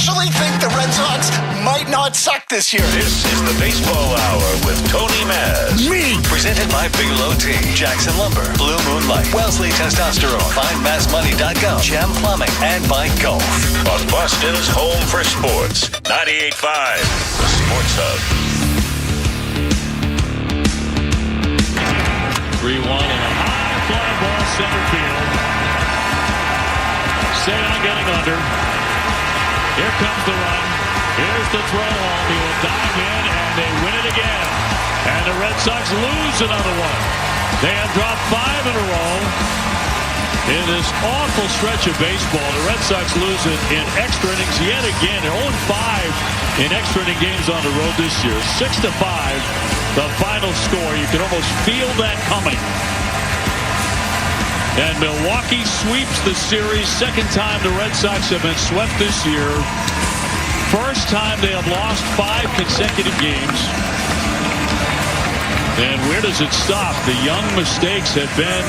actually think the Red Sox might not suck this year. This is the Baseball Hour with Tony Maz. Me. Presented by Bigelow Tea, Jackson Lumber, Blue Moonlight, Wellesley Testosterone, FindMassMoney.com, Gem Plumbing, and by Golf. On Boston's home for sports, 98.5, the Sports Hub. 3-1 and a high fly ball center field. Sayon getting under. Here comes the run. Here's the throw home. He will dive in, and they win it again. And the Red Sox lose another one. They have dropped 5 in a row. In this awful stretch of baseball, the Red Sox lose it in extra innings yet again. They're 0-5 in extra inning games on the road this year. 6-5, the final score. You can almost feel that coming. And Milwaukee sweeps the series. Second time the Red Sox have been swept this year. First time they have lost 5 consecutive games. And where does it stop? The young mistakes have been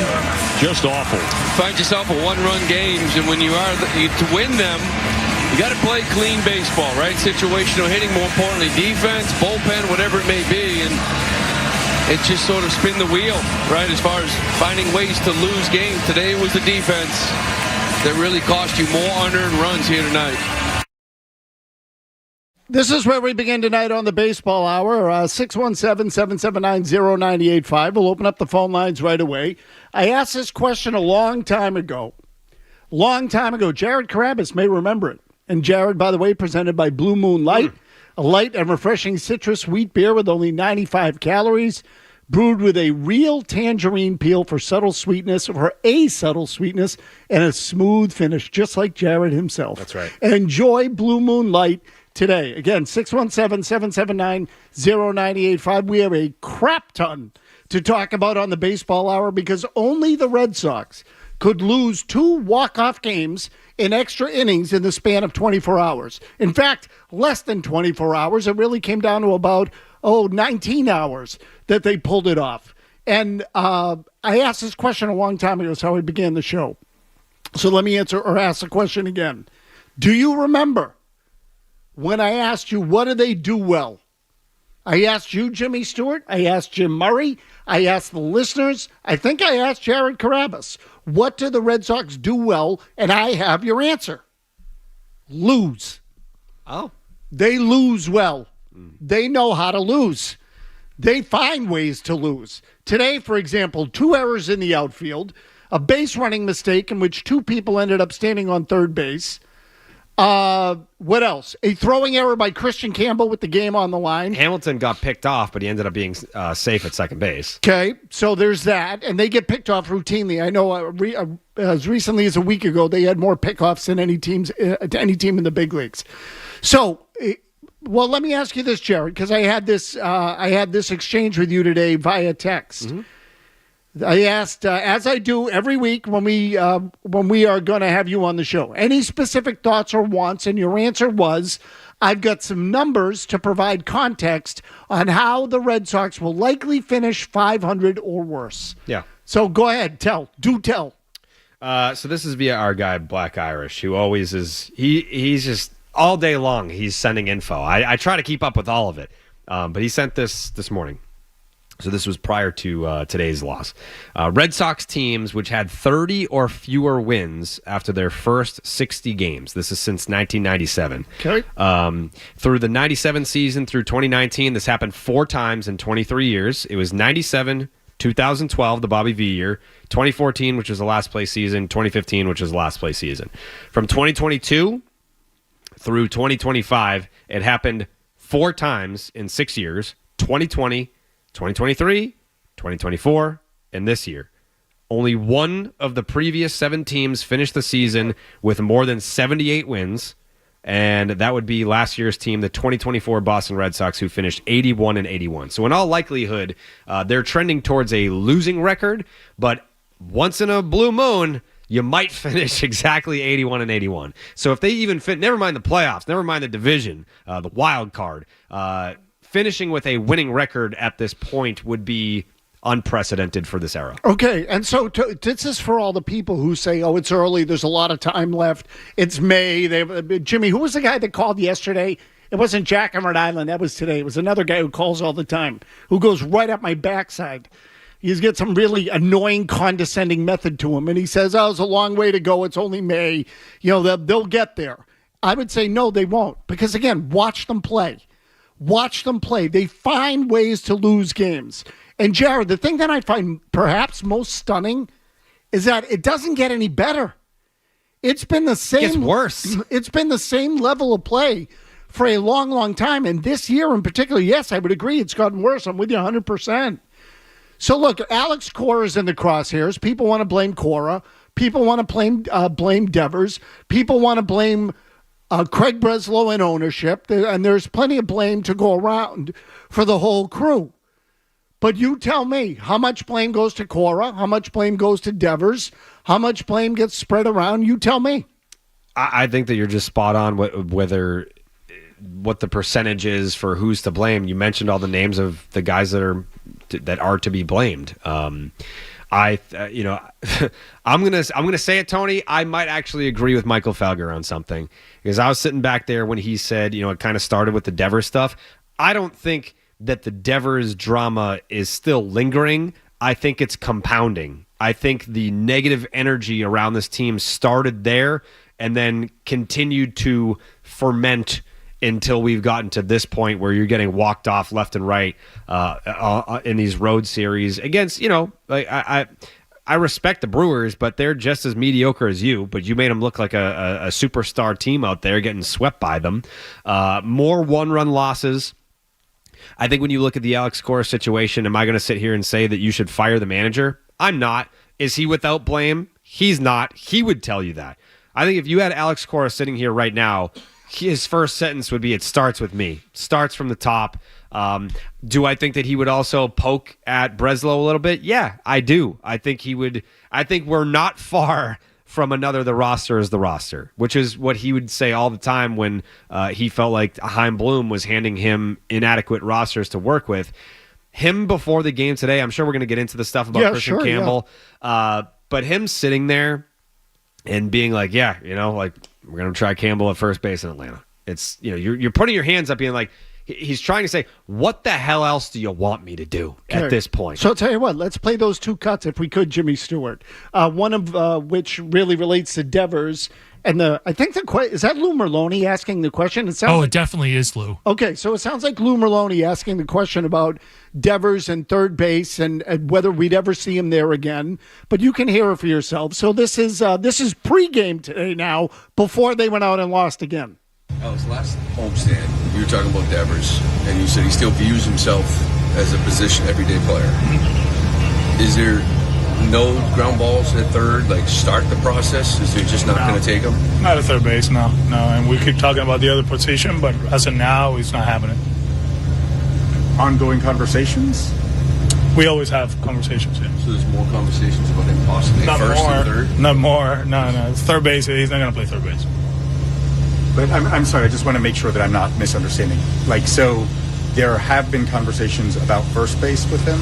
just awful. Find yourself a one-run games, and when you to win them, you got to play clean baseball, right? Situational hitting, more importantly, defense, bullpen, whatever it may be, and it just sort of spin the wheel, right, as far as finding ways to lose games. Today it was the defense that really cost you more unearned runs here tonight. This is where we begin tonight on the Baseball Hour, 617-779-0985. We'll open up the phone lines right away. I asked this question a long time ago. Jared Carrabis may remember it. And Jared, by the way, presented by Blue Moonlight, a light and refreshing citrus wheat beer with only 95 calories, brewed with a real tangerine peel for subtle sweetness, and a smooth finish, just like Jared himself. That's right. Enjoy Blue Moonlight today. Again, 617-779-0985. We have a crap ton to talk about on the Baseball Hour because only the Red Sox could lose 2 walk-off games in extra innings in the span of 24 hours. In fact, less than 24 hours. It really came down to about, 19 hours that they pulled it off. And I asked this question a long time ago. It's how we began the show. So let me ask the question again. Do you remember when I asked you, what do they do well? I asked you, Jimmy Stewart. I asked Jim Murray. I asked the listeners. I think I asked Jared Carrabis. What do the Red Sox do well? And I have your answer. Lose. Oh. They lose well. They know how to lose. They find ways to lose. Today, for example, 2 errors in the outfield, a base running mistake in which 2 people ended up standing on third base. What else? A throwing error by Christian Campbell with the game on the line. Hamilton got picked off, but he ended up being safe at second base. Okay, so there's that, and they get picked off routinely. I know as recently as a week ago, they had more pickoffs than any team in the big leagues. So, well, let me ask you this, Jared, because I had this exchange with you today via text. Mm-hmm. I asked, as I do every week when we are going to have you on the show, any specific thoughts or wants, and your answer was, I've got some numbers to provide context on how the Red Sox will likely finish 500 or worse. Yeah. So go ahead, tell. So this is via our guy, Black Irish, who always is, he's just, all day long, he's sending info. I try to keep up with all of it, but he sent this morning. So this was prior to today's loss. Red Sox teams which had 30 or fewer wins after their first 60 games. This is since 1997. Okay. Through the 97 season through 2019, this happened 4 times in 23 years. It was 97, 2012, the Bobby V year, 2014, which was the last place season, 2015, which was the last place season. From 2022 through 2025, it happened 4 times in 6 years, 2020, 2023, 2024, and this year. Only one of the previous 7 teams finished the season with more than 78 wins, and that would be last year's team, the 2024 Boston Red Sox, who finished 81-81. So in all likelihood, they're trending towards a losing record, but once in a blue moon, you might finish exactly 81-81. So if they even never mind the playoffs, never mind the division, the wild card, finishing with a winning record at this point would be unprecedented for this era. Okay, and so this is for all the people who say, "Oh, it's early. There's a lot of time left. It's May." Jimmy, who was the guy that called yesterday? It wasn't Jack on Rhode Island. That was today. It was another guy who calls all the time, who goes right up my backside. He's got some really annoying, condescending method to him, and he says, "Oh, it's a long way to go. It's only May. They'll get there." I would say no, they won't, because again, watch them play. Watch them play. They find ways to lose games. And Jared, the thing that I find perhaps most stunning is that it doesn't get any better. It's been the same. It gets worse. It's been the same level of play for a long, long time. And this year in particular, yes, I would agree, it's gotten worse. I'm with you 100%. So look, Alex Cora is in the crosshairs. People want to blame Cora. People want to blame Devers. People want to blame Craig Breslow and ownership. And there's plenty of blame to go around for the whole crew. But you tell me, how much blame goes to Cora? How much blame goes to Devers? How much blame gets spread around? You tell me. I think that you're just spot on what the percentage is for who's to blame. You mentioned all the names of the guys that are to be blamed. I'm gonna say it, Tony. I might actually agree with Michael Felger on something, because I was sitting back there when he said, it kind of started with the Devers stuff. I don't think that the Devers drama is still lingering. I think it's compounding. I think the negative energy around this team started there and then continued to ferment until we've gotten to this point where you're getting walked off left and right in these road series against, I respect the Brewers, but they're just as mediocre as you, but you made them look like a superstar team out there, getting swept by them. More one-run losses. I think when you look at the Alex Cora situation, am I going to sit here and say that you should fire the manager? I'm not. Is he without blame? He's not. He would tell you that. I think if you had Alex Cora sitting here right now, his first sentence would be, "It starts with me." Starts from the top. Do I think that he would also poke at Breslow a little bit? Yeah, I do. I think he would. I think we're not far from another "the roster is the roster," which is what he would say all the time when he felt like Chaim Bloom was handing him inadequate rosters to work with. Him before the game today, I'm sure we're going to get into the stuff about Christian Campbell, but him sitting there and being like, "Yeah, like we're going to try Campbell at first base in Atlanta." It's you're putting your hands up, being like, he's trying to say, what the hell else do you want me to do at this point? So I'll tell you what, let's play those two cuts if we could, Jimmy Stewart. One of which really relates to Devers. And I think is that Lou Merlone asking the question? It definitely is Lou. Okay, so it sounds like Lou Merlone asking the question about Devers and third base and whether we'd ever see him there again. But you can hear it for yourself. So this is pregame today now, before they went out and lost again. Alex, last homestand, you were talking about Devers, and you said he still views himself as a position everyday player. Is there no ground balls at third, start the process? Is he just not going to take them? Not at third base, no. And we keep talking about the other position, but as of now, he's not having it. Ongoing conversations? We always have conversations, yeah. So there's more conversations about him possibly not first more, and third? Not more, no. Third base, he's not going to play third base. But I'm sorry, I just want to make sure that I'm not misunderstanding. So there have been conversations about first base with him?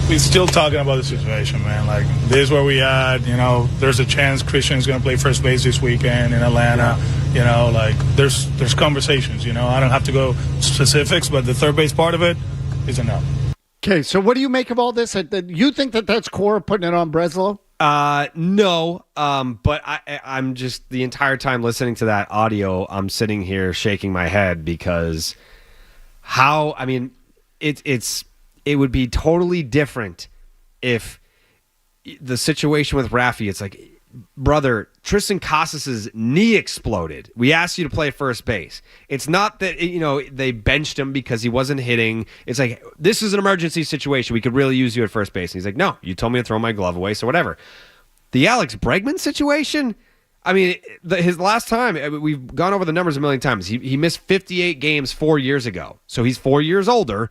We're still talking about the situation, man. This is where we at. There's a chance Christian's going to play first base this weekend in Atlanta. Yeah. There's conversations, I don't have to go specifics, but the third base part of it is enough. Okay, so what do you make of all this? You think that's Cora putting it on Breslow? No, but I'm just the entire time listening to that audio, I'm sitting here shaking my head because it would be totally different if the situation with Rafi, it's like, brother, Tristan Casas's knee exploded. We asked you to play first base. It's not that, they benched him because he wasn't hitting. It's like, this is an emergency situation. We could really use you at first base. And he's like, no, you told me to throw my glove away, so whatever. The Alex Bregman situation, his last time, we've gone over the numbers a million times. He missed 58 games 4 years ago. So he's 4 years older.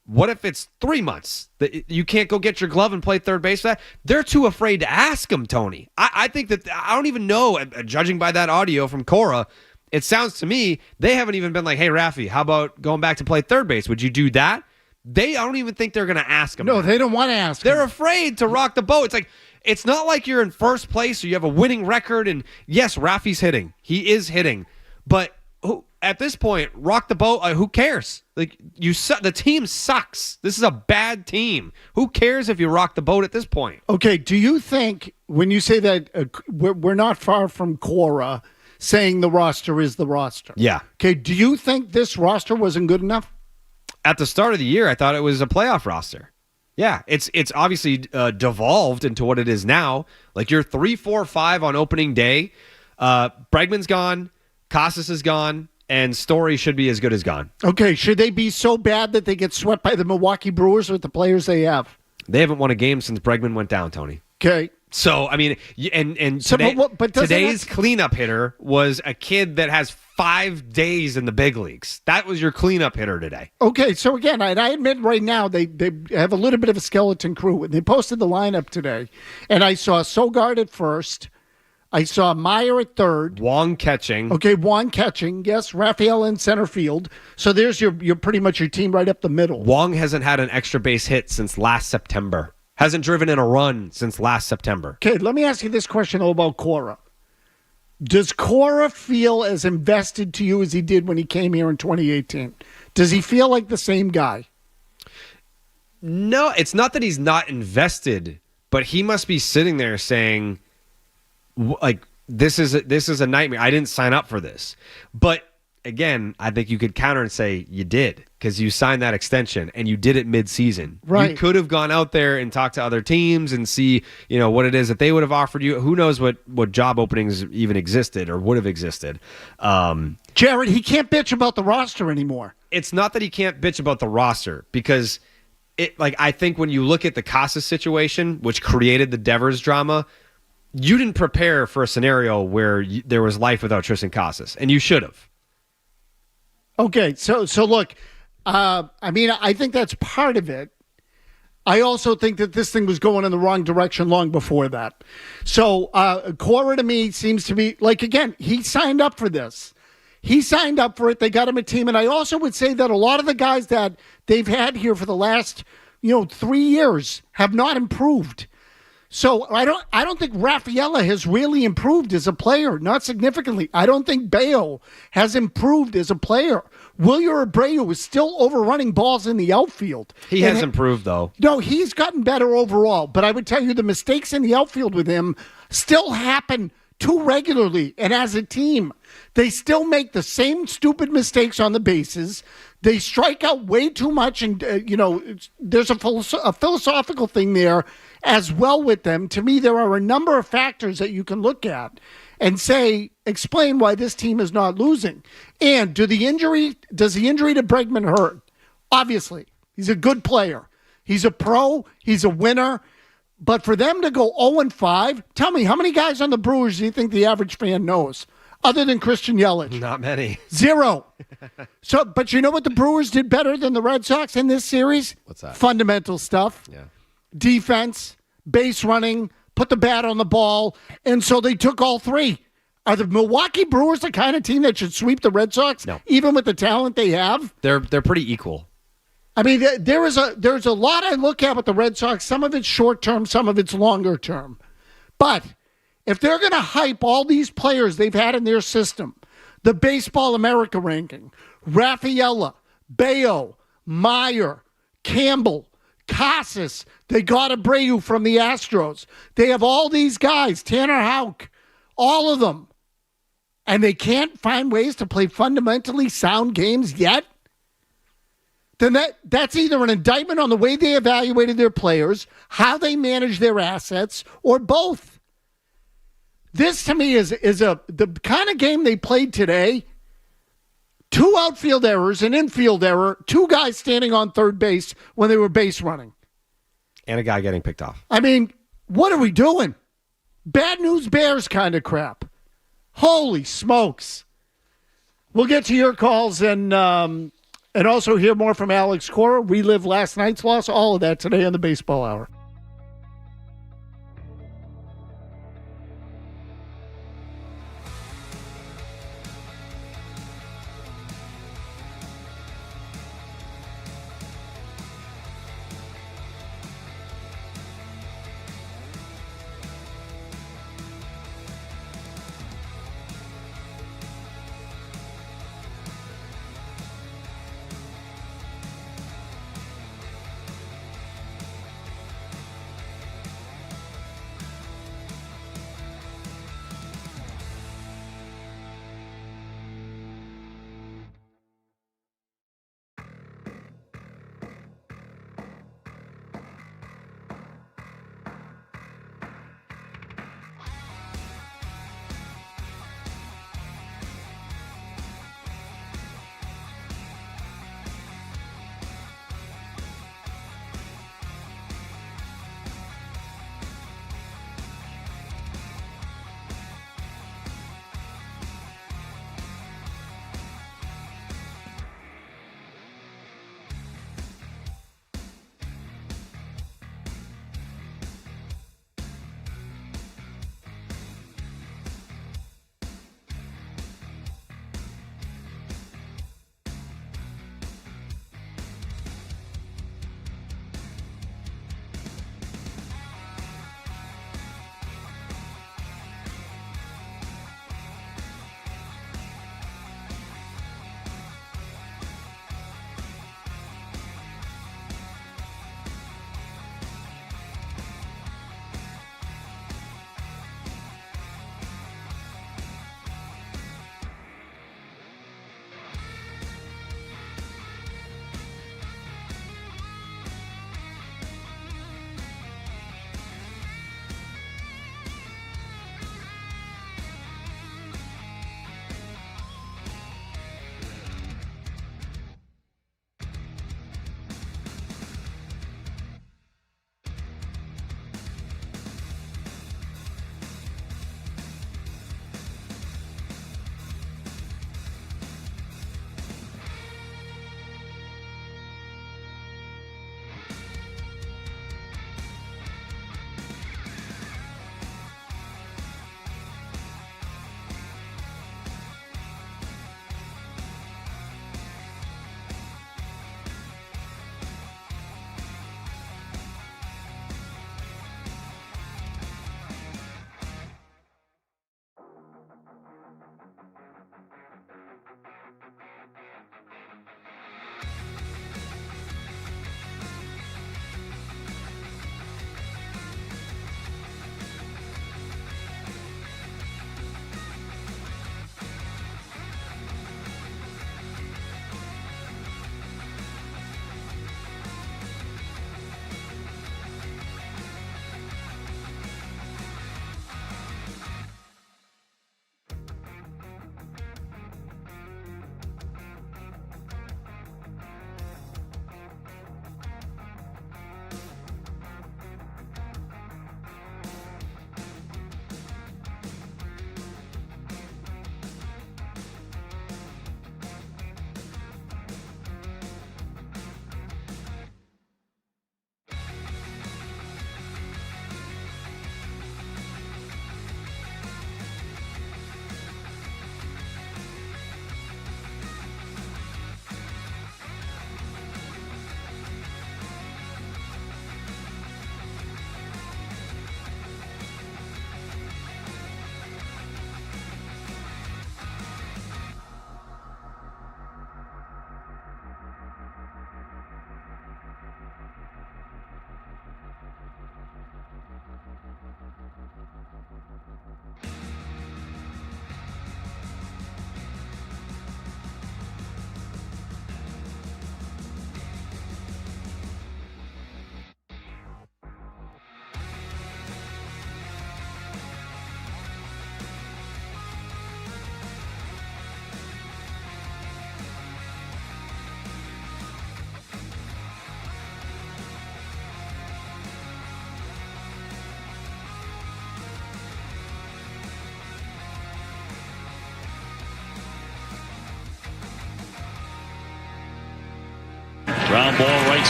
What if it's 3 months that you can't go get your glove and play third base for that? They're too afraid to ask him, Tony. I think that, I don't even know, judging by that audio from Cora, it sounds to me they haven't even been like, hey, Rafi, how about going back to play third base? Would you do that? I don't even think they're going to ask him. No, they don't want to ask They're him. afraid to rock the boat. It's like, it's not like you're in first place or you have a winning record. And yes, Rafi's hitting. He is hitting. But at this point, rock the boat. Who cares? Like, the team sucks. This is a bad team. Who cares if you rock the boat at this point? Okay, do you think when you say that we're not far from Cora saying the roster is the roster? Yeah. Okay, do you think this roster wasn't good enough? At the start of the year, I thought it was a playoff roster. Yeah, it's obviously devolved into what it is now. Like, you're 3-4-5 on opening day. Bregman's gone. Casas is gone. And Story should be as good as gone. Okay, should they be so bad that they get swept by the Milwaukee Brewers with the players they have? They haven't won a game since Bregman went down, Tony. Okay. So, I mean, and So, today, but today's cleanup hitter was a kid that has 5 days in the big leagues. That was your cleanup hitter today. Okay, so again, I admit right now they have a little bit of a skeleton crew. They posted the lineup today, and I saw Sogard at first. I saw Meyer at third. Wong catching. Okay, Wong catching. Yes, Raphael in center field. So there's your pretty much your team right up the middle. Wong hasn't had an extra base hit since last September. Hasn't driven in a run since last September. Okay, let me ask you this question about Cora. Does Cora feel as invested to you as he did when he came here in 2018? Does he feel like the same guy? No, it's not that he's not invested, but he must be sitting there saying, like, this is a nightmare. I didn't sign up for this. But again, I think you could counter and say you did, because you signed that extension and you did it mid-season. Right. You could have gone out there and talked to other teams and see, what it is that they would have offered you. Who knows what job openings even existed or would have existed. Jared, he can't bitch about the roster anymore. It's not that he can't bitch about the roster, because I think when you look at the Casas situation, which created the Devers drama, you didn't prepare for a scenario where there was life without Tristan Casas, and you should have. Okay, so look, I think that's part of it. I also think that this thing was going in the wrong direction long before that. So Cora to me seems to be, like, again, he signed up for this. He signed up for it. They got him a team. And I also would say that a lot of the guys that they've had here for the last, 3 years have not improved. So I don't think Rafaela has really improved as a player, not significantly. I don't think Bayo has improved as a player. Wilyer Abreu is still overrunning balls in the outfield. He has improved, though. No, he's gotten better overall. But I would tell you the mistakes in the outfield with him still happen too regularly. And as a team, they still make the same stupid mistakes on the bases. They strike out way too much. And, there's a philosophical thing there as well with them. To me, there are a number of factors that you can look at and explain why this team is not losing. And does the injury to Bregman hurt? Obviously, he's a good player. He's a pro. He's a winner. But for them to go 0-5, tell me, how many guys on the Brewers do you think the average fan knows, other than Christian Yelich? Not many. 0. So, but you know what the Brewers did better than the Red Sox in this series? What's that? Fundamental stuff. Yeah. Defense, base running, put the bat on the ball, and so they took all three. Are the Milwaukee Brewers the kind of team that should sweep the Red Sox? No. Even with the talent they have? They're pretty equal. I mean, there's a lot I look at with the Red Sox. Some of it's short term, some of it's longer term. But if they're going to hype all these players they've had in their system, the Baseball America ranking, Rafaela, Bayo, Meyer, Campbell, Casas, they got Abreu from the Astros. They have all these guys, Tanner Houck, all of them. And they can't find ways to play fundamentally sound games yet? Then that's either an indictment on the way they evaluated their players, how they manage their assets, or both. This, to me, is the kind of game they played today. 2 outfield errors, an infield error, 2 guys standing on third base when they were base running. And a guy getting picked off. I mean, what are we doing? Bad news bears kind of crap. Holy smokes. We'll get to your calls and also hear more from Alex Cora, relive last night's loss, all of that today on the Baseball Hour.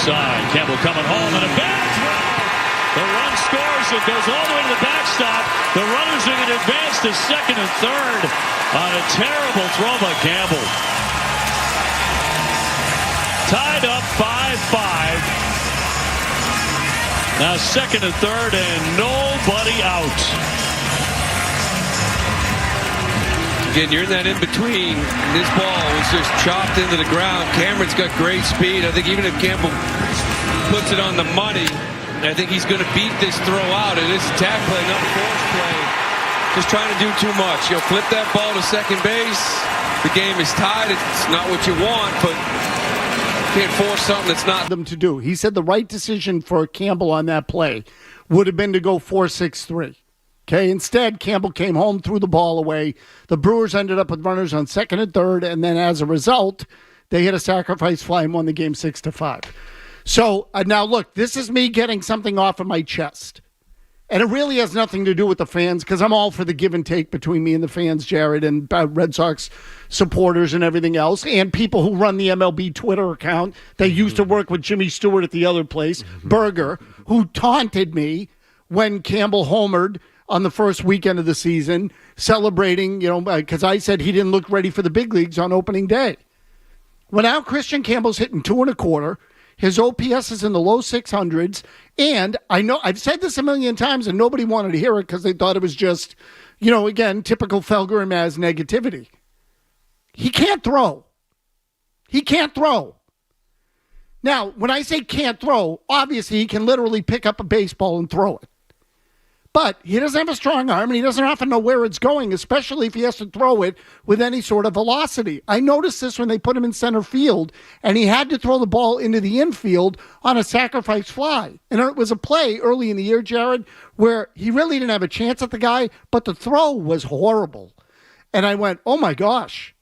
side. Campbell coming home and a bad throw. The run scores. It goes all the way to the backstop. The runners are going to advance to second and third on a terrible throw by Campbell. Tied up 5-5. Now second and third and nobody out. Again, you're in that in-between. This ball was just chopped into the ground. Cameron's got great speed. I think even if Campbell puts it on the money, I think he's going to beat this throw out. It is a tag play, not a force play. Just trying to do too much. You'll flip that ball to second base. The game is tied. It's not what you want, but can't force something that's not them to do. He said the right decision for Campbell on that play would have been to go 4-6-3. Okay, instead, Campbell came home, threw the ball away. The Brewers ended up with runners on second and third, and then as a result, they hit a sacrifice fly and won the game 6-5. So now look, this is me getting something off of my chest. And it really has nothing to do with the fans, because I'm all for the give and take between me and the fans, Jared, and Red Sox supporters and everything else, and people who run the MLB Twitter account that used to work with Jimmy Stewart at the other place, Berger, who taunted me when Campbell homered on the first weekend of the season, celebrating, because I said he didn't look ready for the big leagues on opening day. Well, now Christian Campbell's hitting 2 1/4. His OPS is in the low 600s. And I know I've said this a million times and nobody wanted to hear it because they thought it was just, again, typical Felger and Maz negativity. He can't throw. He can't throw. Now, when I say can't throw, obviously he can literally pick up a baseball and throw it. But he doesn't have a strong arm, and he doesn't often know where it's going, especially if he has to throw it with any sort of velocity. I noticed this when they put him in center field, and he had to throw the ball into the infield on a sacrifice fly. And it was a play early in the year, Jared, where he really didn't have a chance at the guy, but the throw was horrible. And I went, oh my gosh.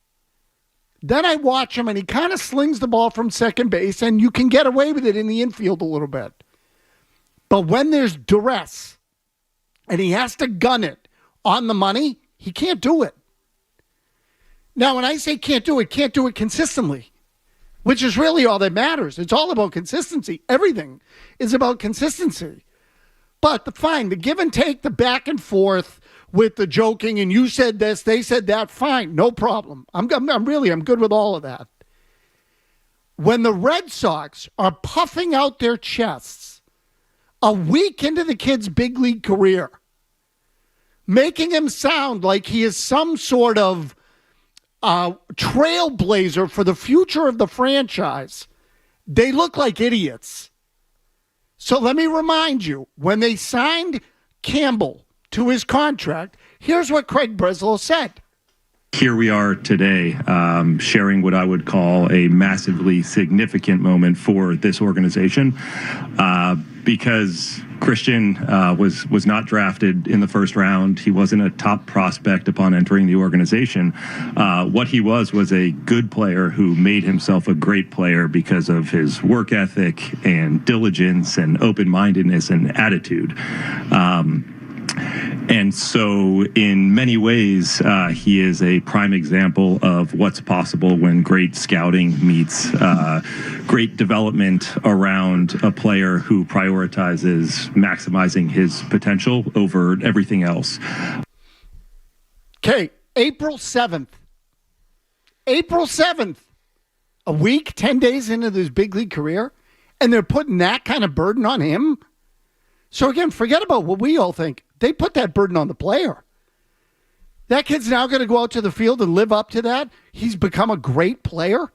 Then I watch him, and he kind of slings the ball from second base, and you can get away with it in the infield a little bit. But when there's duress, and he has to gun it on the money, he can't do it. Now, when I say can't do it consistently, which is really all that matters. It's all about consistency. Everything is about consistency. But the give and take, the back and forth with the joking, and you said this, they said that, fine, no problem. I'm good with all of that. When the Red Sox are puffing out their chests a week into the kid's big league career, making him sound like he is some sort of trailblazer for the future of the franchise, they look like idiots. So let me remind you, when they signed Campbell to his contract, here's what Craig Breslow said. Here we are today, sharing what I would call a massively significant moment for this organization, because Christian was not drafted in the first round. He wasn't a top prospect upon entering the organization. What he was a good player who made himself a great player because of his work ethic and diligence and open-mindedness and attitude. And so in many ways, he is a prime example of what's possible when great scouting meets great development around a player who prioritizes maximizing his potential over everything else. Okay, April 7th, a week, 10 days into his big league career, and they're putting that kind of burden on him. So again, forget about what we all think. They put that burden on the player. That kid's now going to go out to the field and live up to that. He's become a great player.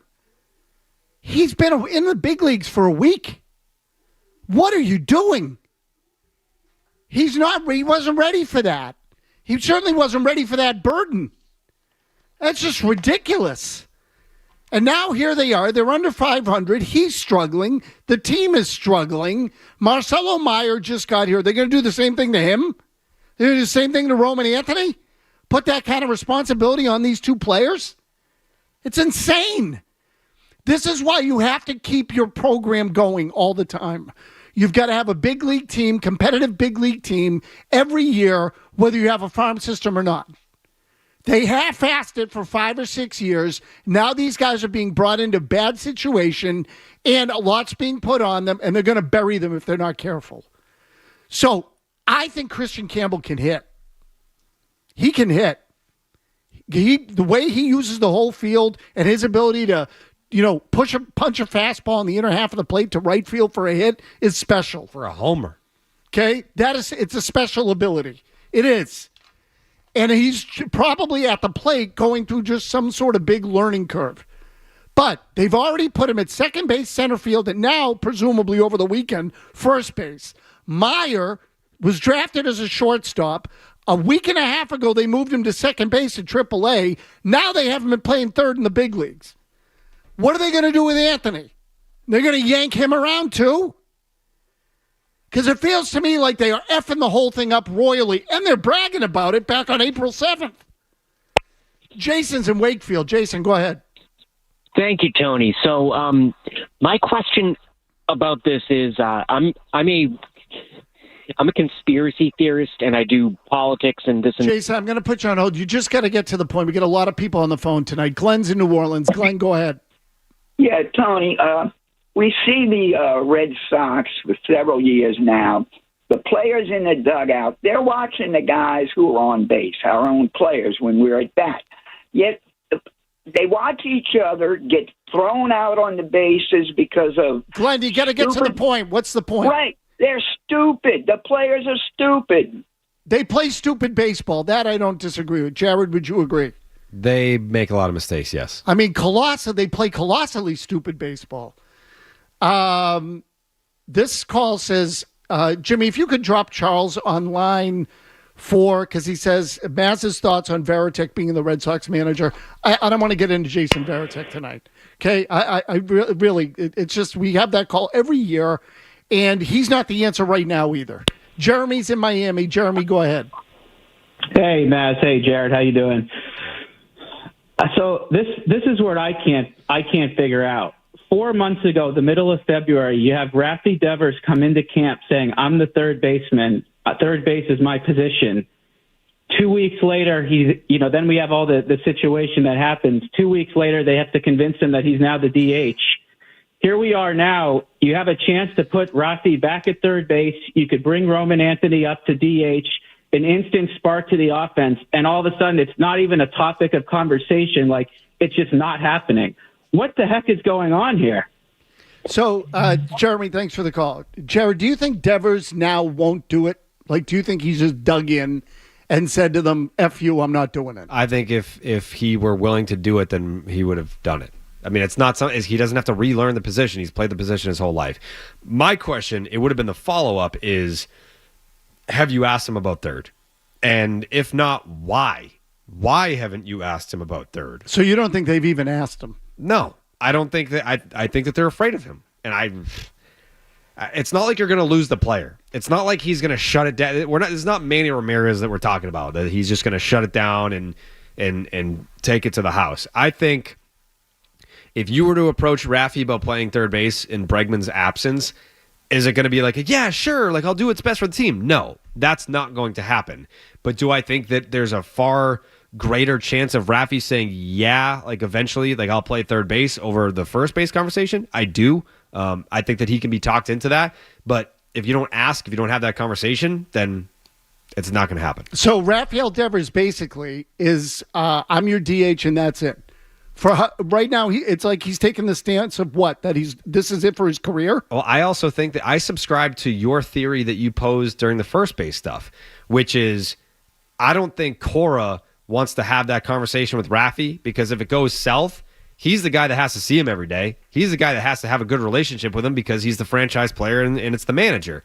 He's been in the big leagues for a week. What are you doing? He wasn't ready for that. He certainly wasn't ready for that burden. That's just ridiculous. And now here they are. They're under 500. He's struggling. The team is struggling. Marcelo Meyer just got here. They're going to do the same thing to him? They're going to do the same thing to Roman Anthony? Put that kind of responsibility on these two players? It's insane. This is why you have to keep your program going all the time. You've got to have a big league team, competitive big league team, every year, whether you have a farm system or not. They half-assed it for 5 or 6 years. Now these guys are being brought into bad situation, and a lot's being put on them, and they're going to bury them if they're not careful. So I think Christian Campbell can hit. He can hit. The way he uses the whole field and his ability to, punch a fastball in the inner half of the plate to right field for a hit is special. For a homer. Okay? It's a special ability. It is. And he's probably at the plate going through just some sort of big learning curve. But they've already put him at second base, center field, and now, presumably over the weekend, first base. Meyer was drafted as a shortstop. A week and a half ago, they moved him to second base at AAA. Now they have him playing third in the big leagues. What are they going to do with Anthony? They're going to yank him around too? Because it feels to me like they are effing the whole thing up royally, and they're bragging about it back on April 7th. Jason's in Wakefield. Jason, go ahead. Thank you, Tony. So my question about this is I'm a conspiracy theorist, and I do politics and this and Jason, I'm going to put you on hold. You just got to get to the point. We get a lot of people on the phone tonight. Glenn's in New Orleans. Glenn, go ahead. Yeah, Tony, we see the Red Sox for several years now. The players in the dugout, they're watching the guys who are on base, our own players, when we're at bat. Yet they watch each other get thrown out on the bases because of... Glenn, you got to get to the point. What's the point? Right. They're stupid. The players are stupid. They play stupid baseball. That I don't disagree with. Jared, would you agree? They make a lot of mistakes, yes. I mean, they play colossally stupid baseball. This call says, Jimmy, if you could drop Charles on line 4, because he says Maz's thoughts on Varitek being the Red Sox manager. I don't want to get into Jason Varitek tonight. Okay, I really, it's just we have that call every year, and he's not the answer right now either. Jeremy's in Miami. Jeremy, go ahead. Hey, Maz. Hey, Jared. How you doing? So this is what I can't figure out. 4 months ago, the middle of February, you have Rafi Devers come into camp saying, I'm the third baseman. Third base is my position. 2 weeks later, then we have all the situation that happens. 2 weeks later, they have to convince him that he's now the DH. Here we are now. You have a chance to put Rafi back at third base. You could bring Roman Anthony up to DH, an instant spark to the offense, and all of a sudden it's not even a topic of conversation. Like, it's just not happening. What the heck is going on here? So, Jeremy, thanks for the call. Jared, do you think Devers now won't do it? Like, do you think he's just dug in and said to them, F you, I'm not doing it? I think if he were willing to do it, then he would have done it. I mean, it's not something, he doesn't have to relearn the position. He's played the position his whole life. My question, it would have been the follow-up is, have you asked him about third? And if not, why? Why haven't you asked him about third? So you don't think they've even asked him? No, I don't think that. I think that they're afraid of him. And it's not like you're going to lose the player. It's not like he's going to shut it down. It's not Manny Ramirez that we're talking about, that he's just going to shut it down and take it to the house. I think if you were to approach Rafi about playing third base in Bregman's absence, is it going to be like, yeah, sure, like I'll do what's best for the team? No, that's not going to happen. But do I think that there's a far greater chance of Rafi saying, yeah, like eventually, like I'll play third base over the first base conversation? I do. I think that he can be talked into that. But if you don't ask, if you don't have that conversation, then it's not going to happen. So Rafael Devers basically is, I'm your DH and that's it. For right now, it's like he's taking the stance of what? That this is it for his career? Well, I also think that I subscribe to your theory that you posed during the first base stuff, which is I don't think Cora wants to have that conversation with Rafi, because if it goes south, he's the guy that has to see him every day. He's the guy that has to have a good relationship with him because he's the franchise player and it's the manager.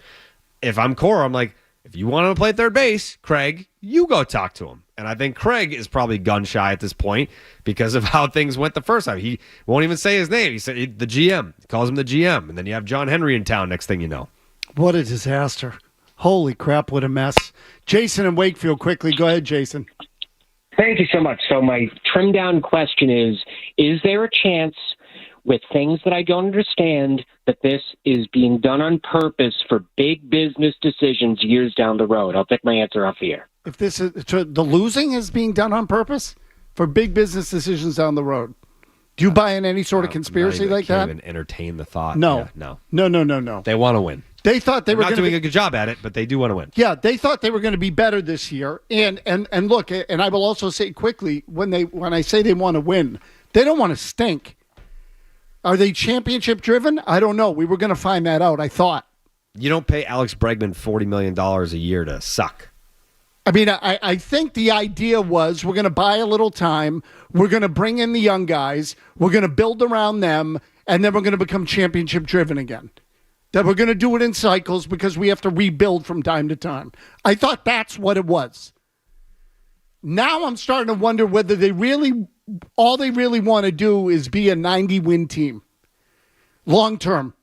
If I'm Cora, I'm like, if you want him to play third base, Craig, you go talk to him. And I think Craig is probably gun shy at this point because of how things went the first time. He won't even say his name. He said the GM. He calls him the GM. And then you have John Henry in town next thing you know. What a disaster. Holy crap, what a mess. Jason in Wakefield, quickly. Go ahead, Jason. Thank you so much. So my trimmed down question is there a chance with things that I don't understand that this is being done on purpose for big business decisions years down the road. I'll take my answer off here. If this is the losing is being done on purpose for big business decisions down the road. Do you buy in any sort of conspiracy like that? Can't even entertain the thought. No. Yeah, no. They want to win. They thought they were not doing a good job at it, but they do want to win. Yeah, they thought they were going to be better this year. And look, and I will also say quickly, when I say they want to win, they don't want to stink. Are they championship driven? I don't know. We were going to find that out, I thought. You don't pay Alex Bregman $40 million a year to suck. I mean, I think the idea was we're going to buy a little time. We're going to bring in the young guys. We're going to build around them. And then we're going to become championship driven again. That we're going to do it in cycles because we have to rebuild from time to time. I thought that's what it was. Now I'm starting to wonder whether all they really want to do is be a 90-win team. Long term.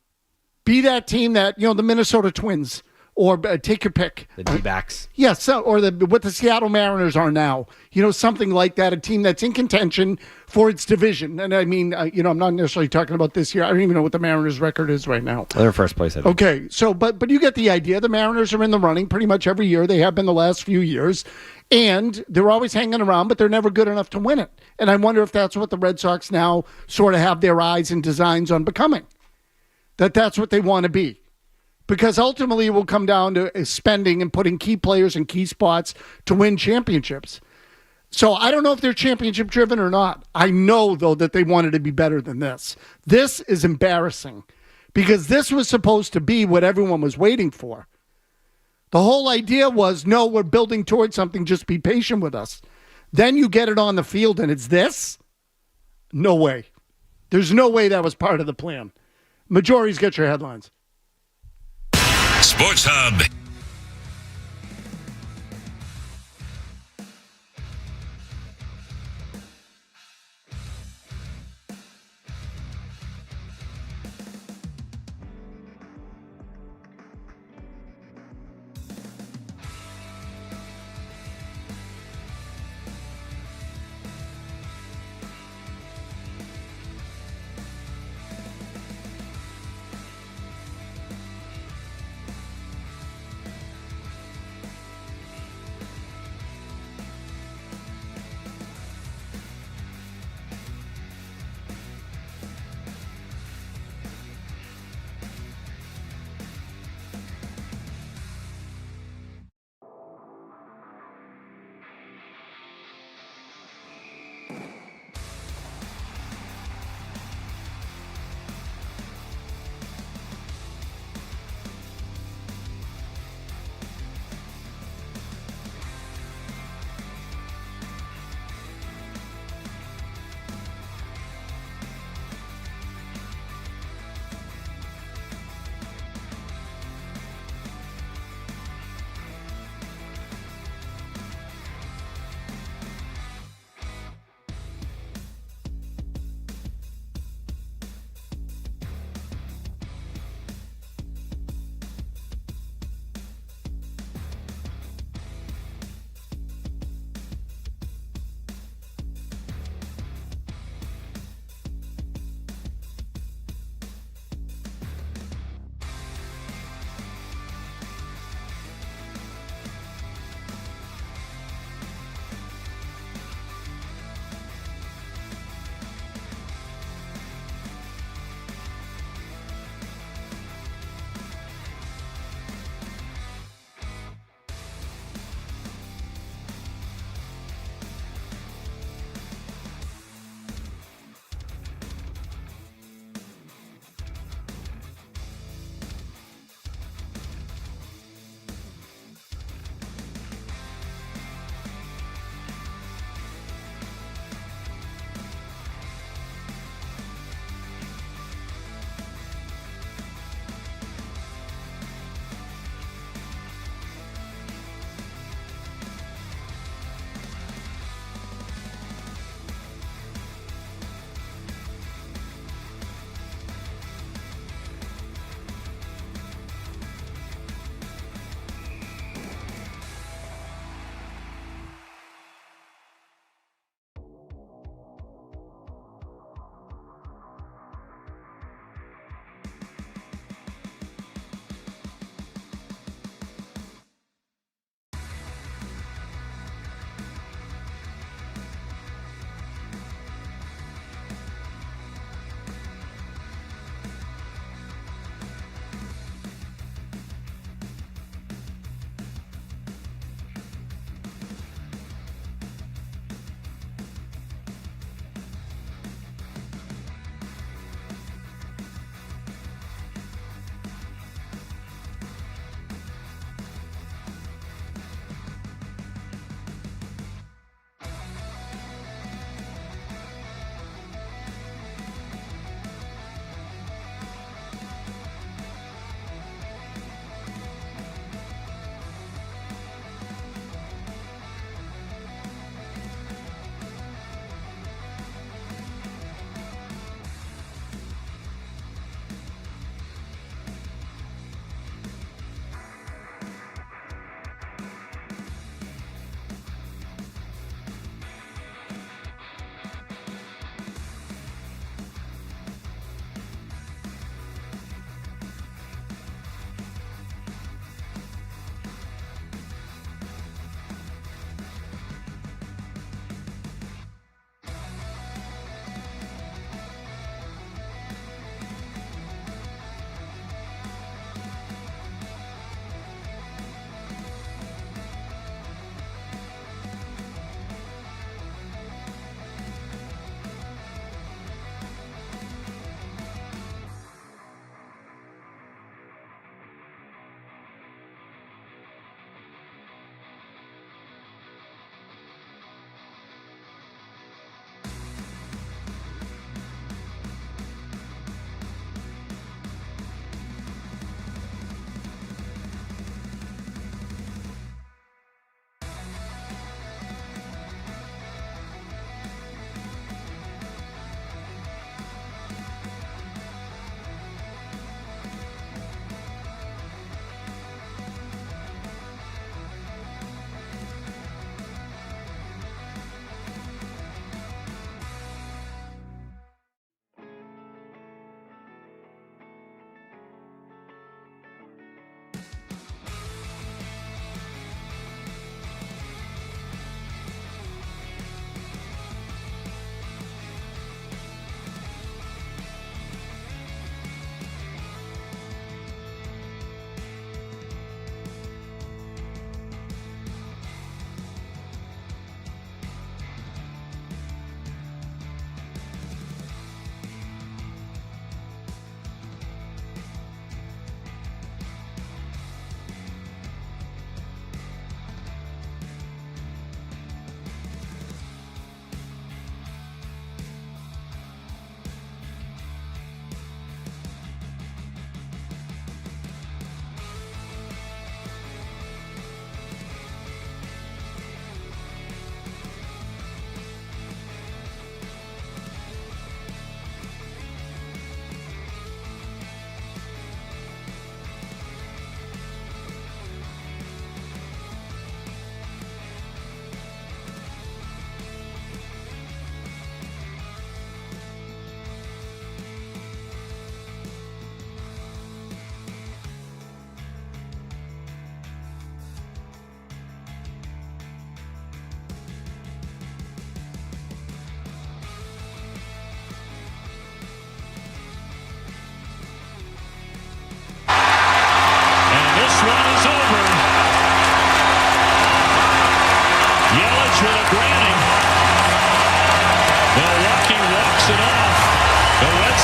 Be that team that, the Minnesota Twins, or take your pick. The D-backs. Yes, or what the Seattle Mariners are now. Something like that, a team that's in contention for its division. And I mean, I'm not necessarily talking about this year. I don't even know what the Mariners' record is right now. They're first place, I think. Okay, so, but you get the idea. The Mariners are in the running pretty much every year. They have been the last few years. And they're always hanging around, but they're never good enough to win it. And I wonder if that's what the Red Sox now sort of have their eyes and designs on becoming. That's what they want to be. Because ultimately it will come down to spending and putting key players in key spots to win championships. So I don't know if they're championship driven or not. I know, though, that they wanted to be better than this. This is embarrassing because this was supposed to be what everyone was waiting for. The whole idea was, no, we're building towards something. Just be patient with us. Then you get it on the field and it's this? No way. There's no way that was part of the plan. Majorities, get your headlines. Sports Hub.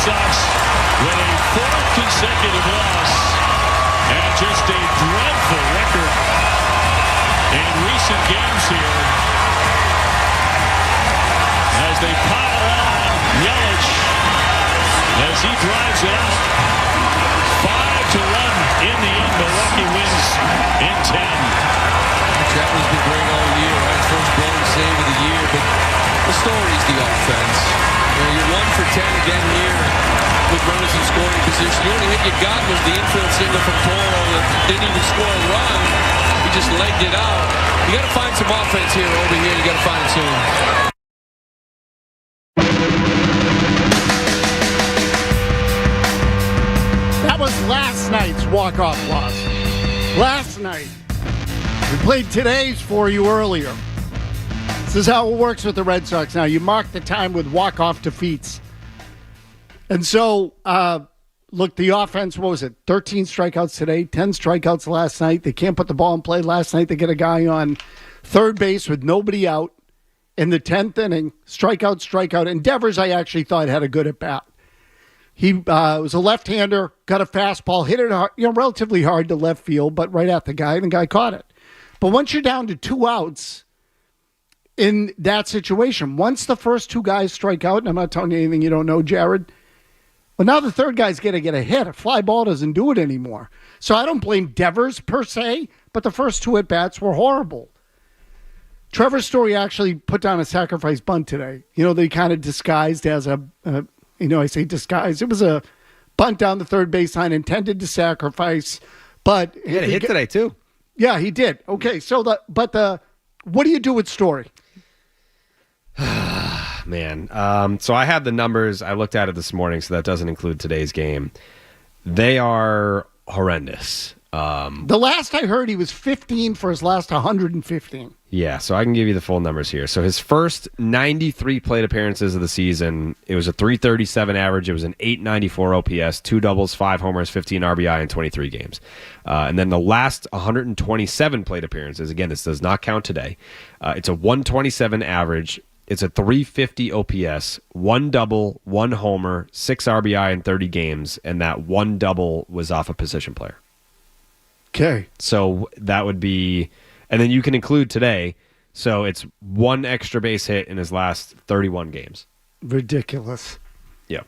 Sox with a fourth consecutive loss and just a dreadful record in recent games here as they pile on Yelich as he drives it out. 5-1 in the end. Milwaukee wins in 10. Chapman's been great all year, right? First blown save of the year, but the story's the offense. You're 1 for 10 again here with runners in scoring position. The only hit you got was the infield single from Toro that didn't even score a run. He just legged it out. You got to find some offense here over here. You got to find it soon. That was last night's walk-off loss. Last night. We played today's for you earlier. This is how it works with the Red Sox now. You mark the time with walk-off defeats. And so, look, the offense, what was it, 13 strikeouts today, 10 strikeouts last night. They can't put the ball in play. Last night they get a guy on third base with nobody out in the 10th inning. Strikeout. And Devers, I actually thought, had a good at-bat. He was a left-hander, got a fastball, hit it hard, relatively hard to left field, but right at the guy, and the guy caught it. But once you're down to 2 outs in that situation, once the first 2 guys strike out, and I'm not telling you anything you don't know, Jared, well, now the third guy's going to get a hit. A fly ball doesn't do it anymore. So I don't blame Devers per se, but the first 2 at-bats were horrible. Trevor Story actually put down a sacrifice bunt today. They kind of disguised as I say disguised. It was a bunt down the third baseline intended to sacrifice, but he had a hit today too. Yeah, he did. Okay, so what do you do with Story? Man, so I have the numbers. I looked at it this morning, so that doesn't include today's game. They are horrendous. The last I heard, he was 15 for his last 115. Yeah, so I can give you the full numbers here. So his first 93 plate appearances of the season, it was a 337 average. It was an 894 OPS, 2 doubles, 5 homers, 15 RBI in 23 games. And then the last 127 plate appearances, again, this does not count today. It's a 127 average. It's a 350 OPS, 1 double, 1 homer, 6 RBI in 30 games, and that 1 double was off a position player. Okay. So that would be, and then you can include today, so it's 1 extra base hit in his last 31 games. Ridiculous. Yeah.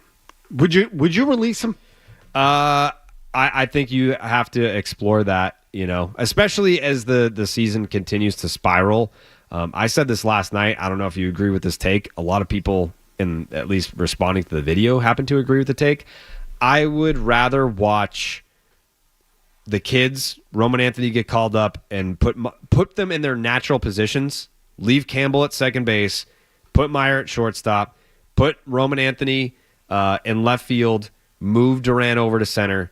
Would you release him? I think you have to explore that, especially as the season continues to spiral. I said this last night. I don't know if you agree with this take. A lot of people, in at least responding to the video, happen to agree with the take. I would rather watch the kids, Roman Anthony, get called up and put them in their natural positions, leave Campbell at second base, put Meyer at shortstop, put Roman Anthony in left field, move Duran over to center,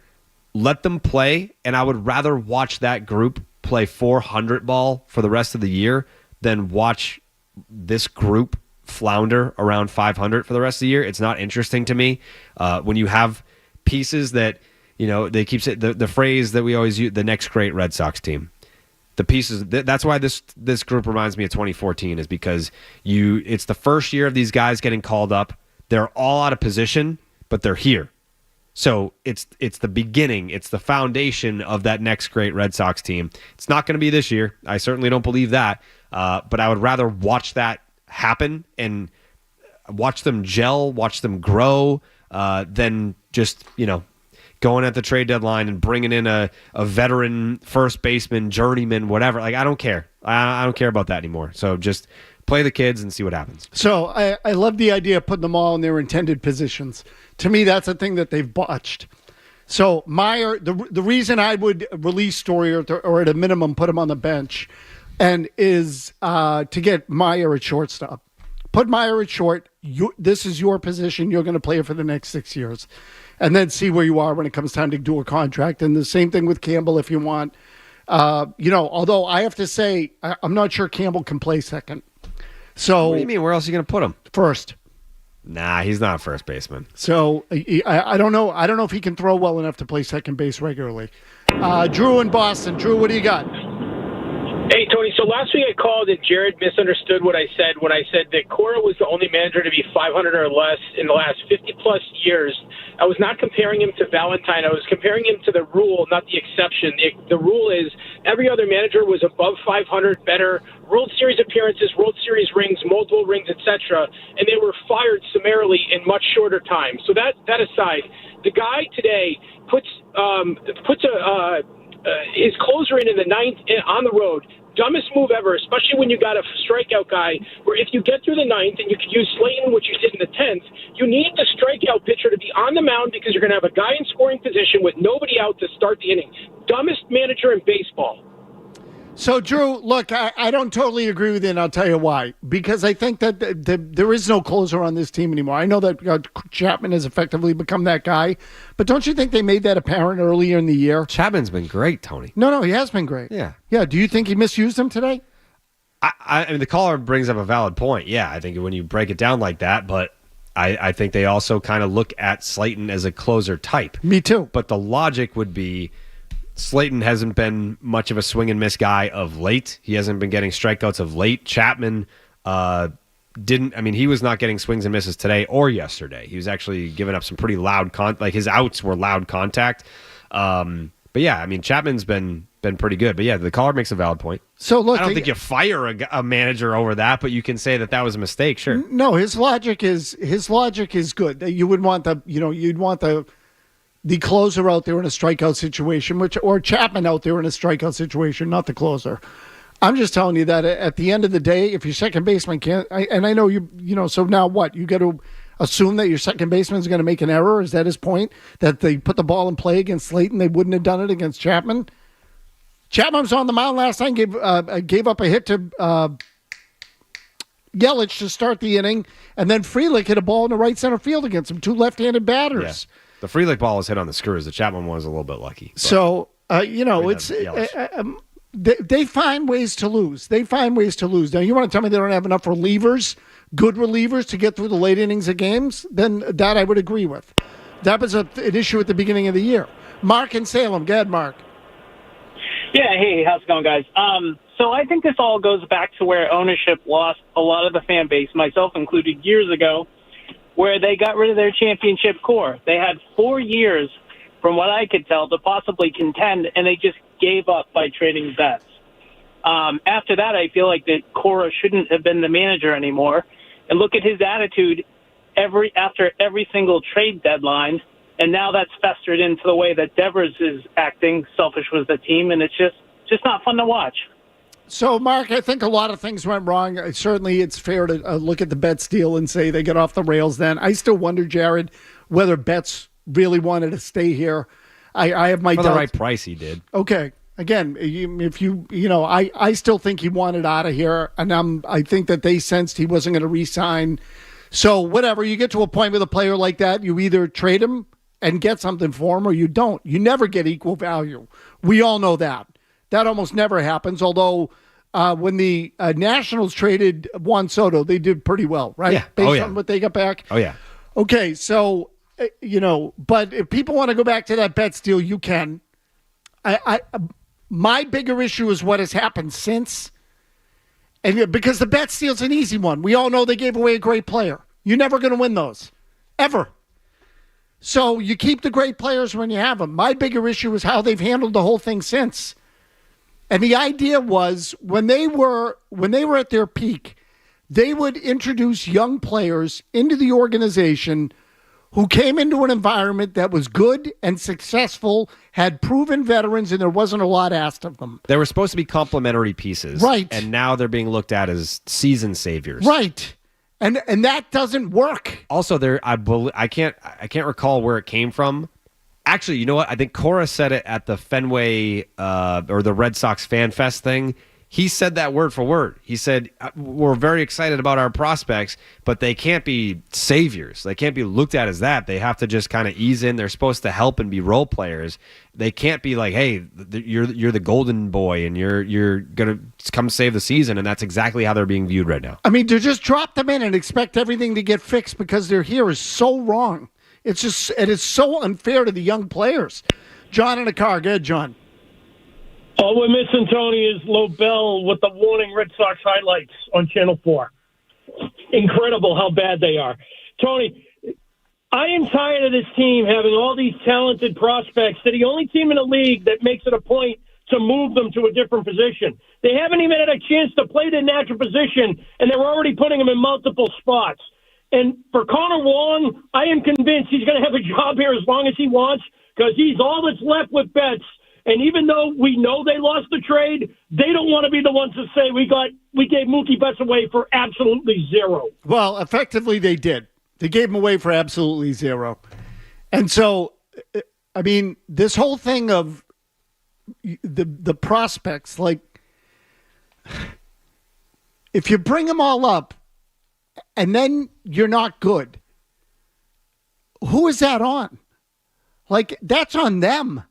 let them play, and I would rather watch that group play 400 ball for the rest of the year than watch this group flounder around 500 for the rest of the year. It's not interesting to me. When you have pieces that, they keep saying the phrase that we always use, the next great Red Sox team. The pieces, that's why this group reminds me of 2014, is because it's the first year of these guys getting called up. They're all out of position, but they're here. So it's the beginning. It's the foundation of that next great Red Sox team. It's not going to be this year. I certainly don't believe that. But I would rather watch that happen and watch them gel, watch them grow, than just, going at the trade deadline and bringing in a veteran first baseman, journeyman, whatever. Like, I don't care. I don't care about that anymore. So just play the kids and see what happens. So I love the idea of putting them all in their intended positions. To me, that's a thing that they've botched. So Meyer, the reason I would release Story or at a minimum put him on the bench and is to get Meyer at shortstop. Put Meyer at short. This is your position. You're going to play it for the next 6 years. And then see where you are when it comes time to do a contract. And the same thing with Campbell if you want. Although I have to say, I'm not sure Campbell can play second. So what do you mean? Where else are you going to put him? First. Nah, he's not a first baseman. So I don't know. I don't know if he can throw well enough to play second base regularly. Drew in Boston. Drew, what do you got? Hey, Tony. So last week I called and Jared misunderstood what I said when I said that Cora was the only manager to be 500 or less in the last 50-plus years. I was not comparing him to Valentine. I was comparing him to the rule, not the exception. The rule is every other manager was above 500, better, World Series appearances, World Series rings, multiple rings, etc., and they were fired summarily in much shorter time. So that aside, the guy today puts his closer in the ninth on the road. Dumbest move ever, especially when you got a strikeout guy, where if you get through the ninth and you could use Slayton, which you did in the 10th, you need the strikeout pitcher to be on the mound because you're going to have a guy in scoring position with nobody out to start the inning. Dumbest manager in baseball. So, Drew, look, I don't totally agree with you, and I'll tell you why. Because I think that there is no closer on this team anymore. I know that Chapman has effectively become that guy, but don't you think they made that apparent earlier in the year? Chapman's been great, Tony. No, he has been great. Yeah. Yeah, do you think he misused him today? I mean, the caller brings up a valid point. Yeah, I think when you break it down like that, but I think they also kind of look at Slayton as a closer type. Me too. But the logic would be Slayton hasn't been much of a swing and miss guy of late. He hasn't been getting strikeouts of late. Chapman he was not getting swings and misses today or yesterday. He was actually giving up some pretty loud his outs were loud contact. But yeah, I mean, Chapman's been pretty good. But yeah, the caller makes a valid point. So look, I don't think you fire a manager over that, but you can say that was a mistake. Sure. No, his logic is good. You would want you'd want the closer out there in a strikeout situation, or Chapman out there in a strikeout situation, not the closer. I'm just telling you that at the end of the day, if your second baseman can't, and I know so now what? You got to assume that your second baseman is going to make an error? Is that his point? That they put the ball in play against Slayton, they wouldn't have done it against Chapman? Chapman was on the mound last night, gave up a hit to Yelich to start the inning, and then Frelick hit a ball in the right center field against him, two left-handed batters. Yeah. The Frelick ball was hit on the screws. The Chapman one was a little bit lucky. So, they find ways to lose. They find ways to lose. Now, you want to tell me they don't have enough relievers, good relievers, to get through the late innings of games? Then that I would agree with. That was an issue at the beginning of the year. Mark in Salem. Go ahead, Mark. Yeah, hey, how's it going, guys? So I think this all goes back to where ownership lost a lot of the fan base, myself included, years ago, where they got rid of their championship core. They had 4 years, from what I could tell, to possibly contend, and they just gave up by trading Betts. After that, I feel like that Cora shouldn't have been the manager anymore. And look at his attitude after every single trade deadline, and now that's festered into the way that Devers is acting selfish with the team, and it's just not fun to watch. So, Mark, I think a lot of things went wrong. Certainly, it's fair to look at the Betts deal and say they got off the rails then. I still wonder, Jared, whether Betts really wanted to stay here. I have my doubts. For the right price, he did. Okay. Again, I still think he wanted out of here, and I think that they sensed he wasn't going to re-sign. So, whatever, you get to a point with a player like that, you either trade him and get something for him, or you don't. You never get equal value. We all know that. That almost never happens, although when the Nationals traded Juan Soto, they did pretty well, right? Yeah. Based on what they got back? Oh, yeah. Okay, so, but if people want to go back to that Betts deal, you can. My bigger issue is what has happened since. And because the Betts deal's an easy one. We all know they gave away a great player. You're never going to win those. Ever. So you keep the great players when you have them. My bigger issue is how they've handled the whole thing since. And the idea was when they were at their peak, they would introduce young players into the organization who came into an environment that was good and successful, had proven veterans, and there wasn't a lot asked of them. They were supposed to be complementary pieces. Right. And now they're being looked at as season saviors. Right. And that doesn't work. Also, I can't recall where it came from. Actually, you know what? I think Cora said it at the Fenway or the Red Sox Fan Fest thing. He said that word for word. He said, we're very excited about our prospects, but they can't be saviors. They can't be looked at as that. They have to just kind of ease in. They're supposed to help and be role players. They can't be like, hey, you're the golden boy and you're going to come save the season, and that's exactly how they're being viewed right now. I mean, to just drop them in and expect everything to get fixed because they're here is so wrong. It is so unfair to the young players. John in the car. Go ahead, John. All we're missing, Tony, is Lobel with the warning Red Sox highlights on Channel 4. Incredible how bad they are. Tony, I am tired of this team having all these talented prospects. They're the only team in the league that makes it a point to move them to a different position. They haven't even had a chance to play their natural position, and they're already putting them in multiple spots. And for Connor Wong, I am convinced he's going to have a job here as long as he wants, because he's all that's left with Betts. And even though we know they lost the trade, they don't want to be the ones to say we gave Mookie Betts away for absolutely zero. Well, effectively they did. They gave him away for absolutely zero. And so, I mean, this whole thing of the prospects, like, if you bring them all up and then you're not good, who is that on? Like, that's on them.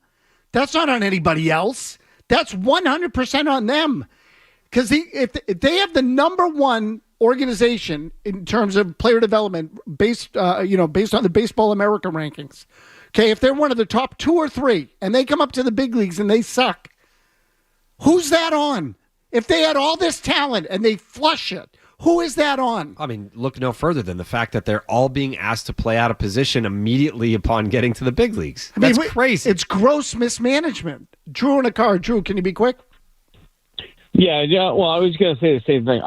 That's not on anybody else. That's 100% on them. Because if they have the number one organization in terms of player development based on the Baseball America rankings, okay, if they're one of the top 2 or 3 and they come up to the big leagues and they suck, who's that on? If they had all this talent and they flush it, who is that on? I mean, look no further than the fact that they're all being asked to play out of position immediately upon getting to the big leagues. That's crazy. It's gross mismanagement. Drew in a car. Drew, can you be quick? Yeah. Well, I was going to say the same thing.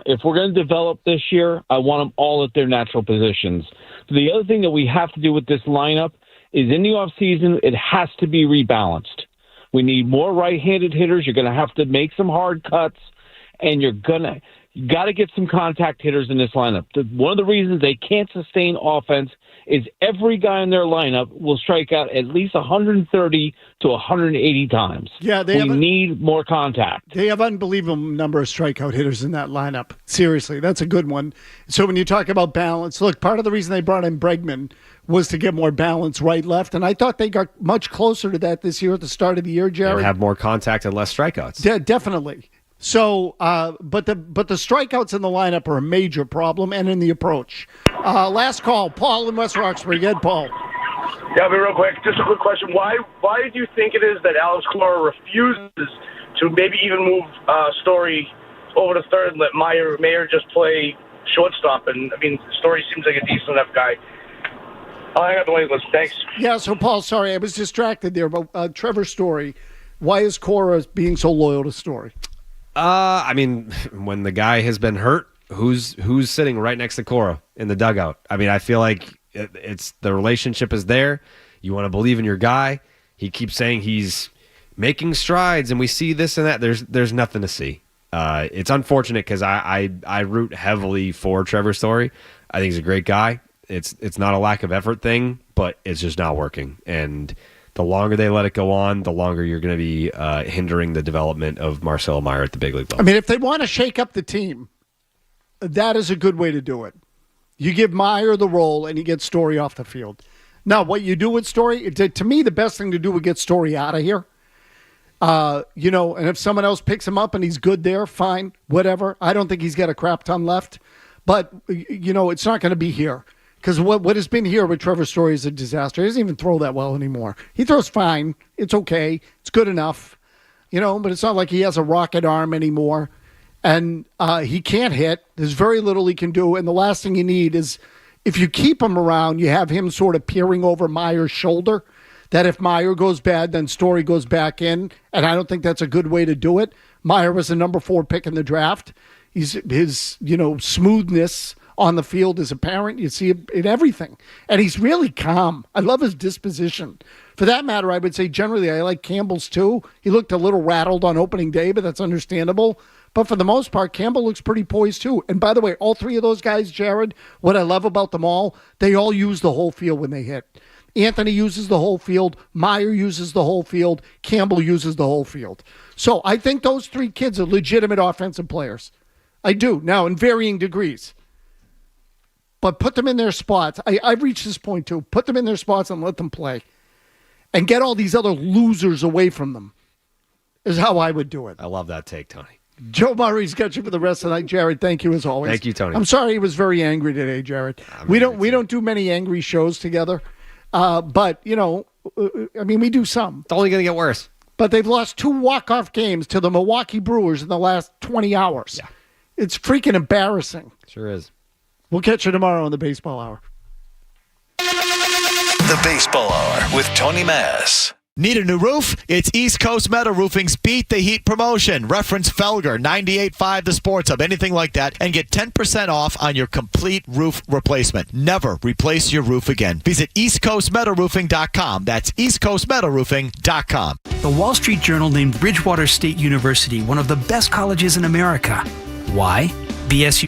If we're going to develop this year, I want them all at their natural positions. The other thing that we have to do with this lineup is in the offseason, it has to be rebalanced. We need more right-handed hitters. You're going to have to make some hard cuts, and you got to get some contact hitters in this lineup. One of the reasons they can't sustain offense is every guy in their lineup will strike out at least 130 to 180 times. Yeah, we need more contact. They have unbelievable number of strikeout hitters in that lineup. Seriously, that's a good one. So when you talk about balance, look, part of the reason they brought in Bregman was to get more balance right-left, and I thought they got much closer to that this year at the start of the year, Jared. They have more contact and less strikeouts. Yeah, definitely. So, but the strikeouts in the lineup are a major problem, and in the approach. Last call, Paul in West Roxbury. Go ahead, Paul. Yeah, I'll be real quick. Just a quick question. Why do you think it is that Alex Cora refuses to maybe even move Story over to third and let Mayer just play shortstop? And I mean, Story seems like a decent enough guy. I got the waiting list. Thanks. Yeah. So, Paul, sorry, I was distracted there. But Trevor Story, why is Cora being so loyal to Story? I mean, when the guy has been hurt, who's sitting right next to Cora in the dugout? I mean, I feel like it's the relationship is there. You want to believe in your guy. He keeps saying he's making strides, and we see this and that. There's nothing to see. It's unfortunate because I root heavily for Trevor Story. I think he's a great guy. It's not a lack of effort thing, but it's just not working. And the longer they let it go on, the longer you're going to be hindering the development of Marcelo Mayer at the big league level. I mean, if they want to shake up the team, that is a good way to do it. You give Mayer the role, and you get Story off the field. Now, what you do with Story, to me, the best thing to do would get Story out of here. And if someone else picks him up and he's good there, fine, whatever. I don't think he's got a crap ton left. But, it's not going to be here. Because what has been here with Trevor Story is a disaster. He doesn't even throw that well anymore. He throws fine. It's okay. It's good enough. But it's not like he has a rocket arm anymore. And he can't hit. There's very little he can do. And the last thing you need is, if you keep him around, you have him sort of peering over Meyer's shoulder, that if Mayer goes bad, then Story goes back in. And I don't think that's a good way to do it. Mayer was the number 4 pick in the draft. His smoothness on the field is apparent. You see it in everything. And he's really calm. I love his disposition. For that matter, I would say generally I like Campbell's too. He looked a little rattled on opening day, but that's understandable. But for the most part, Campbell looks pretty poised too. And by the way, all 3 of those guys, Jared, what I love about them all, they all use the whole field when they hit. Anthony uses the whole field. Mayer uses the whole field. Campbell uses the whole field. So I think those 3 kids are legitimate offensive players. I do. Now, in varying degrees. But put them in their spots. I've reached this point too. Put them in their spots and let them play. And get all these other losers away from them is how I would do it. I love that take, Tony. Joe Murray's got you for the rest of the night. Jared, thank you as always. Thank you, Tony. I'm sorry he was very angry today, Jared. We don't do many angry shows together. But, we do some. It's only going to get worse. but they've lost 2 walk-off games to the Milwaukee Brewers in the last 20 hours. Yeah. It's freaking embarrassing. Sure is. We'll catch you tomorrow on the Baseball Hour. The Baseball Hour with Tony Mass. Need a new roof? It's East Coast Metal Roofing's Beat the Heat promotion. Reference Felger, 98.5 The Sports Hub, anything like that, and get 10% off on your complete roof replacement. Never replace your roof again. Visit eastcoastmetalroofing.com. That's eastcoastmetalroofing.com. The Wall Street Journal named Bridgewater State University one of the best colleges in America. Why? BSU